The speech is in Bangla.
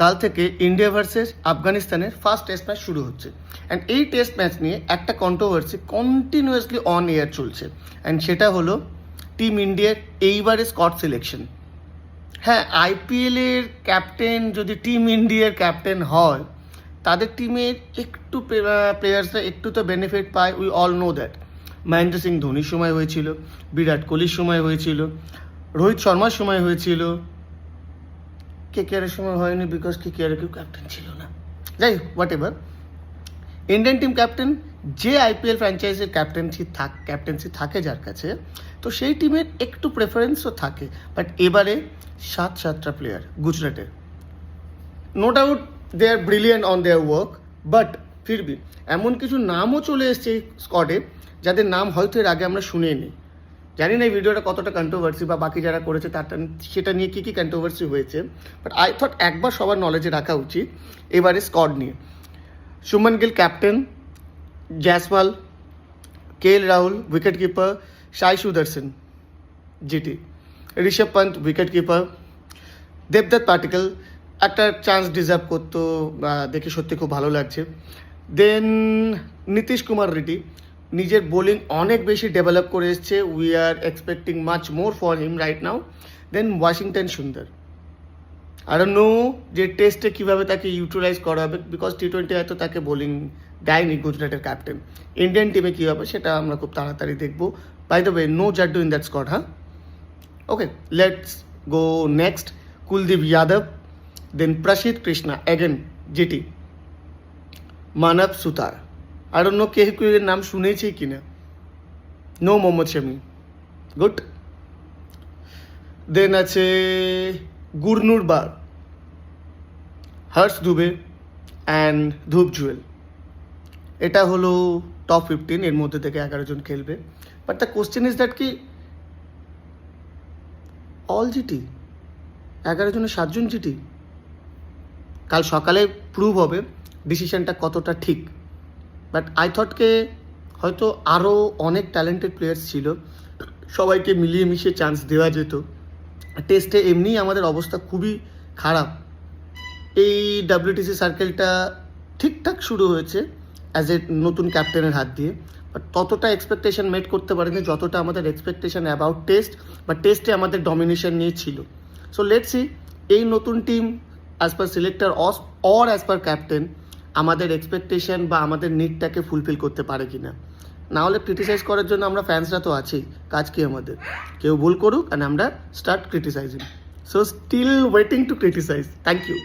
কাল থেকে ইন্ডিয়া ভার্সেস আফগানিস্তানের ফার্স্ট টেস্ট ম্যাচ শুরু হচ্ছে অ্যান্ড এই টেস্ট ম্যাচ নিয়ে একটা কন্ট্রোভার্সি কন্টিনিউয়াসলি অন এয়ার চলছে অ্যান্ড সেটা হলো টিম ইন্ডিয়ার এইবারে স্কট সিলেকশন। হ্যাঁ, আইপিএলের ক্যাপ্টেন যদি টিম ইন্ডিয়ার ক্যাপ্টেন হয় তাদের টিমের একটু প্লেয়ার্সরা একটু তো বেনিফিট পায়, we all know that. Mahendra Singh ধোনির সময় হয়েছিল, বিরাট কোহলির সময় হয়েছিল, রোহিত শর্মার সময় হয়েছিল, কেকেআরের সময় হয়নি বিকজ কেকেআরের কেউ ক্যাপ্টেন ছিল না। যাই হোক, what ever, Indian team captain যে আইপিএল ফ্র্যাঞ্চাইজির ক্যাপ্টেন্সি থাকে যার কাছে, তো সেই টিমের একটু প্রেফারেন্সও থাকে। বাট এবারে সাতটা প্লেয়ার গুজরাটের, no doubt they are brilliant on their work, but ফিরবি এমন কিছু নামও চলে এসছে স্কোয়াডে যাদের নাম হয়তো এর আগে আমরা শুনেই নি। জানি না এই ভিডিওটা কতটা কন্ট্রোভার্সি বা বাকি যারা করেছে সেটা নিয়ে কী কন্ট্রোভার্সি হয়েছে, বাট আই থট একবার সবার নলেজে রাখা উচিত এবারে স্কোয়াড নিয়ে। Shubman Gill captain, Jaiswal, KL Rahul wicket keeper, Sai Sudharsan GT, Rishabh Pant wicket keeper, দেবদত্ত পাটিকল একটা চান্স ডিজার্ভ করতো, দেখে সত্যি খুব ভালো লাগছে। দেন নীতিশ কুমার রেড্ডি নিজের বোলিং অনেক বেশি ডেভেলপ করে এসছে, we are expecting much more for him right now. Then Washington Sundar, আর নো যে টেস্টে কীভাবে তাকে ইউটিলাইজ করা হবে, বিকজ টি-20 হয়তো তাকে বোলিং দেয়নি গুজরাটের ক্যাপ্টেন। ইন্ডিয়ান টিমে কী হবে সেটা আমরা খুব তাড়াতাড়ি দেখবো। By the way, no Jaddu in that squad. হ্যাঁ, okay, let's go next. Kuldeep Yadav, then Prasidh Krishna again GT, মানব সুতার, আর অন্য কেউ এর নাম শুনেছি কিনা, নো মোহাম্মদ শামি, গুড। দেন আছে গুরনুর বার, হর্ষ দুবে অ্যান্ড ধূপ জুয়েল। এটা হলো টপ 15, এর মধ্যে থেকে 11 জন খেলবে। But the question is that কি অল জিটি 11 জনের 7 জন জিটি? কাল সকালে প্রুভ হবে ডিসিশনটা কতটা ঠিক। বাট আই থটকে হয়তো আরও অনেক ট্যালেন্টেড প্লেয়ার্স ছিল, সবাইকে মিলিয়ে মিশিয়ে চান্স দেওয়া যেত। টেস্টে এমনিই আমাদের অবস্থা খুবই খারাপ। এই WTC সার্কেলটা ঠিকঠাক শুরু হয়েছে অ্যাজ এ নতুন ক্যাপ্টেনের হাত দিয়ে, বাট ততটা এক্সপেকটেশন মেট করতে পারেনি যতটা আমাদের এক্সপেকটেশন অ্যাবাউট টেস্ট বা টেস্টে আমাদের ডমিনেশন নিয়ে ছিল। সো লেটস সি এই নতুন team as per selector or as per captain আমাদের এক্সপেকটেশন বা আমাদের নিডটাকে ফুলফিল করতে পারে কিনা। না হলে ক্রিটিসাইজ করার জন্য আমরা ফ্যান্সরা তো আছি, কাজ কি আমাদের? কেউ ভুল করুক অ্যান্ড আমরা start criticising. So still waiting to criticise. Thank you.